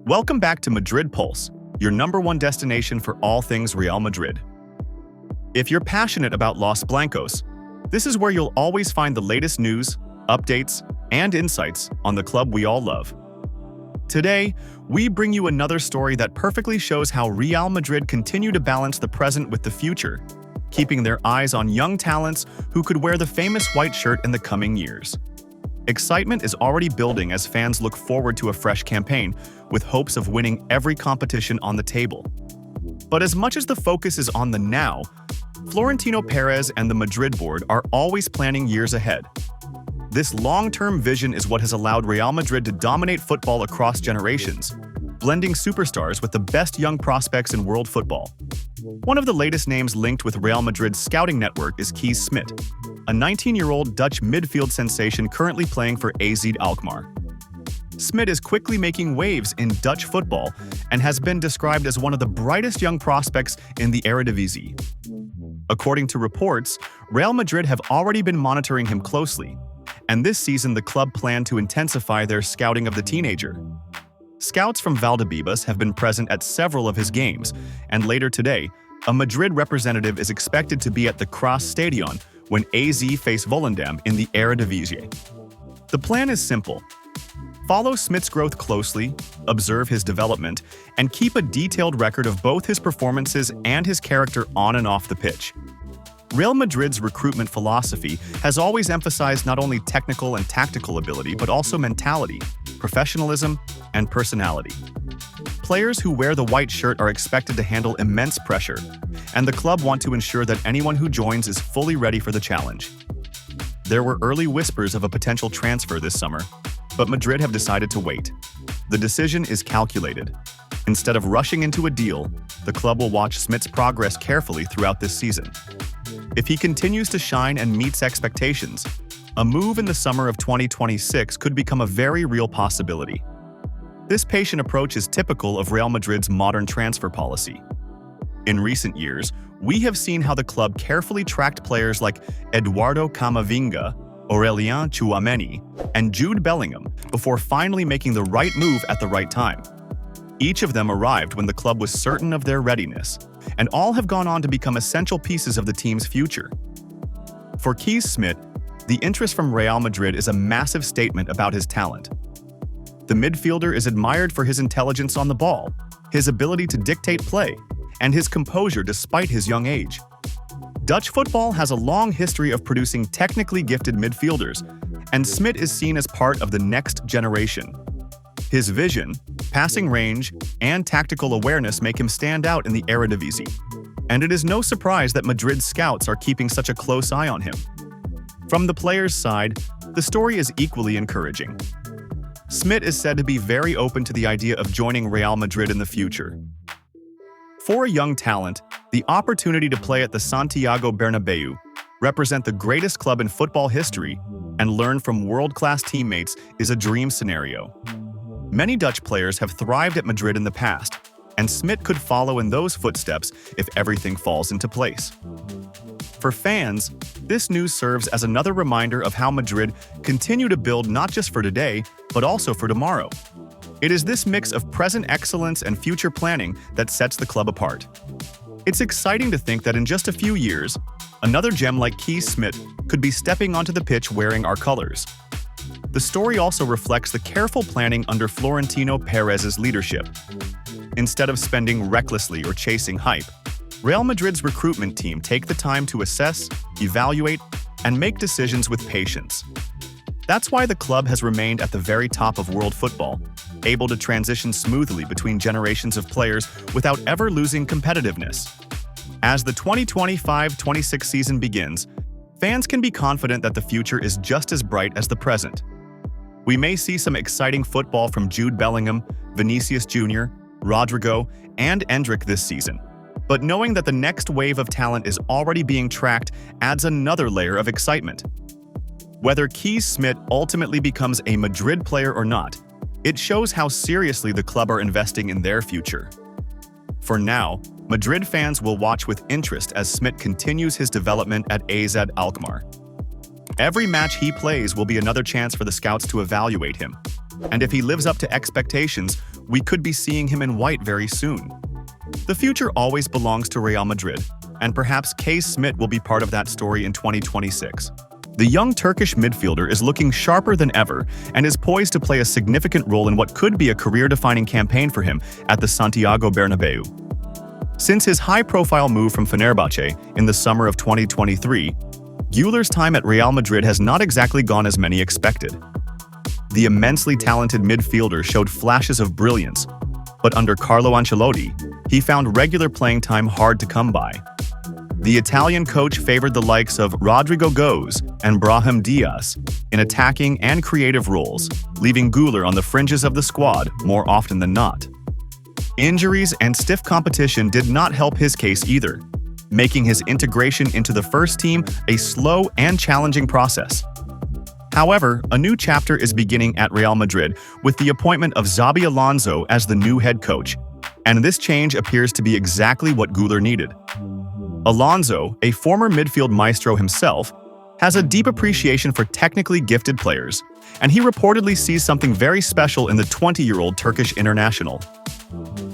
Welcome back to Madrid Pulse, your #1 destination for all things Real Madrid. If you're passionate about Los Blancos, this is where you'll always find the latest news, updates, and insights on the club we all love. Today, we bring you another story that perfectly shows how Real Madrid continue to balance the present with the future, keeping their eyes on young talents who could wear the famous white shirt in the coming years. Excitement is already building as fans look forward to a fresh campaign, with hopes of winning every competition on the table. But as much as the focus is on the now, Florentino Perez and the Madrid board are always planning years ahead. This long-term vision is what has allowed Real Madrid to dominate football across generations, blending superstars with the best young prospects in world football. One of the latest names linked with Real Madrid's scouting network is Key Smid, a 19-year-old Dutch midfield sensation currently playing for AZ Alkmaar. Smid is quickly making waves in Dutch football and has been described as one of the brightest young prospects in the Eredivisie. According to reports, Real Madrid have already been monitoring him closely, and this season the club plan to intensify their scouting of the teenager. Scouts from Valdebebas have been present at several of his games, and later today, a Madrid representative is expected to be at the Kroos Stadion when AZ face Volendam in the Eredivisie. The plan is simple. Follow Smid's growth closely, observe his development, and keep a detailed record of both his performances and his character on and off the pitch. Real Madrid's recruitment philosophy has always emphasized not only technical and tactical ability but also mentality, professionalism, and personality. Players who wear the white shirt are expected to handle immense pressure, and the club want to ensure that anyone who joins is fully ready for the challenge. There were early whispers of a potential transfer this summer, but Madrid have decided to wait. The decision is calculated. Instead of rushing into a deal, the club will watch Smid's progress carefully throughout this season. If he continues to shine and meets expectations, a move in the summer of 2026 could become a very real possibility. This patient approach is typical of Real Madrid's modern transfer policy. In recent years, we have seen how the club carefully tracked players like Eduardo Camavinga, Aurelien Tchouameni, and Jude Bellingham before finally making the right move at the right time. Each of them arrived when the club was certain of their readiness, and all have gone on to become essential pieces of the team's future. For Key Smid, the interest from Real Madrid is a massive statement about his talent. The midfielder is admired for his intelligence on the ball, his ability to dictate play, and his composure despite his young age. Dutch football has a long history of producing technically gifted midfielders, and Smid is seen as part of the next generation. His vision, passing range, and tactical awareness make him stand out in the Eredivisie, and it is no surprise that Madrid's scouts are keeping such a close eye on him. From the player's side, the story is equally encouraging. Smid is said to be very open to the idea of joining Real Madrid in the future. For a young talent, the opportunity to play at the Santiago Bernabeu, represent the greatest club in football history, and learn from world-class teammates is a dream scenario. Many Dutch players have thrived at Madrid in the past, and Smid could follow in those footsteps if everything falls into place. For fans, this news serves as another reminder of how Madrid continue to build not just for today, but also for tomorrow. It is this mix of present excellence and future planning that sets the club apart. It's exciting to think that in just a few years, another gem like Key Smid could be stepping onto the pitch wearing our colors. The story also reflects the careful planning under Florentino Perez's leadership. Instead of spending recklessly or chasing hype, Real Madrid's recruitment team take the time to assess, evaluate, and make decisions with patience. That's why the club has remained at the very top of world football, able to transition smoothly between generations of players without ever losing competitiveness. As the 2025-26 season begins, fans can be confident that the future is just as bright as the present. We may see some exciting football from Jude Bellingham, Vinicius Jr., Rodrigo, and Endrick this season. But knowing that the next wave of talent is already being tracked adds another layer of excitement. Whether Key Smid ultimately becomes a Madrid player or not, it shows how seriously the club are investing in their future. For now, Madrid fans will watch with interest as Smid continues his development at AZ Alkmaar. Every match he plays will be another chance for the scouts to evaluate him, And if he lives up to expectations, we could be seeing him in white very soon. The future always belongs to Real Madrid, and perhaps Key Smid will be part of that story in 2026. The young Turkish midfielder is looking sharper than ever and is poised to play a significant role in what could be a career-defining campaign for him at the Santiago Bernabeu. Since his high-profile move from Fenerbahce in the summer of 2023, Guler's time at Real Madrid has not exactly gone as many expected. The immensely talented midfielder showed flashes of brilliance, but under Carlo Ancelotti, he found regular playing time hard to come by. The Italian coach favored the likes of Rodrigo Goes and Brahim Diaz in attacking and creative roles, leaving Guler on the fringes of the squad more often than not. Injuries and stiff competition did not help his case either, making his integration into the first team a slow and challenging process. However, a new chapter is beginning at Real Madrid with the appointment of Xabi Alonso as the new head coach, and this change appears to be exactly what Guler needed. Alonso, a former midfield maestro himself, has a deep appreciation for technically gifted players, and he reportedly sees something very special in the 20-year-old Turkish international.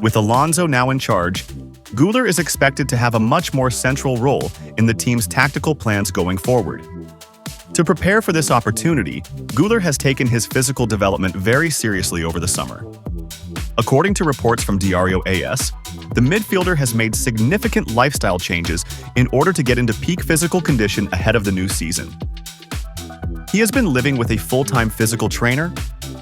With Alonso now in charge, Guler is expected to have a much more central role in the team's tactical plans going forward. To prepare for this opportunity, Guler has taken his physical development very seriously over the summer. According to reports from Diario AS, the midfielder has made significant lifestyle changes in order to get into peak physical condition ahead of the new season. He has been living with a full-time physical trainer,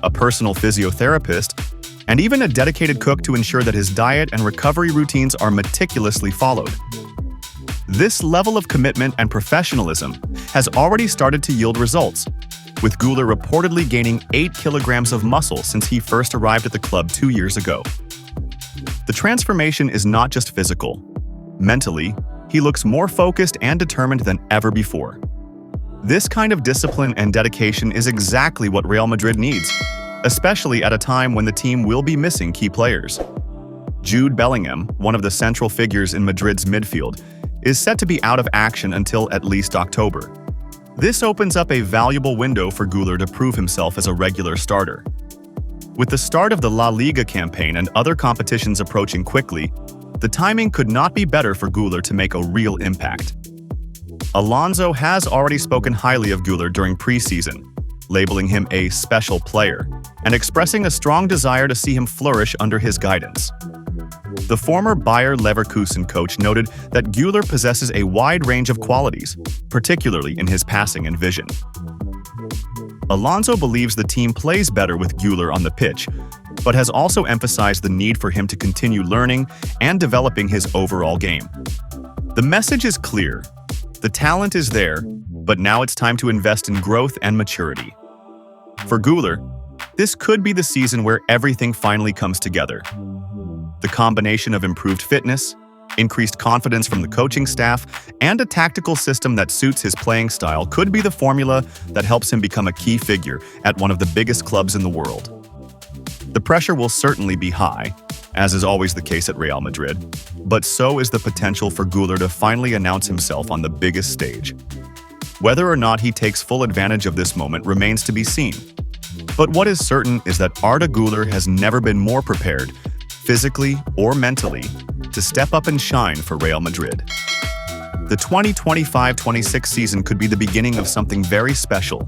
a personal physiotherapist, and even a dedicated cook to ensure that his diet and recovery routines are meticulously followed. This level of commitment and professionalism has already started to yield results, with Guler reportedly gaining 8 kilograms of muscle since he first arrived at the club 2 years ago. The transformation is not just physical. Mentally, he looks more focused and determined than ever before. This kind of discipline and dedication is exactly what Real Madrid needs, especially at a time when the team will be missing key players. Jude Bellingham, one of the central figures in Madrid's midfield, is set to be out of action until at least October. This opens up a valuable window for Guler to prove himself as a regular starter. With the start of the La Liga campaign and other competitions approaching quickly, the timing could not be better for Guler to make a real impact. Alonso has already spoken highly of Guler during preseason, labeling him a special player and expressing a strong desire to see him flourish under his guidance. The former Bayer Leverkusen coach noted that Guler possesses a wide range of qualities, particularly in his passing and vision. Alonso believes the team plays better with Guler on the pitch, but has also emphasized the need for him to continue learning and developing his overall game. The message is clear. The talent is there, but now it's time to invest in growth and maturity. For Guler, this could be the season where everything finally comes together. The combination of improved fitness, increased confidence from the coaching staff, and a tactical system that suits his playing style could be the formula that helps him become a key figure at one of the biggest clubs in the world. The pressure will certainly be high, as is always the case at Real Madrid, but so is the potential for Guler to finally announce himself on the biggest stage. Whether or not he takes full advantage of this moment remains to be seen. But what is certain is that Arda Guler has never been more prepared, physically or mentally, to step up and shine for Real Madrid. The 2025-26 season could be the beginning of something very special.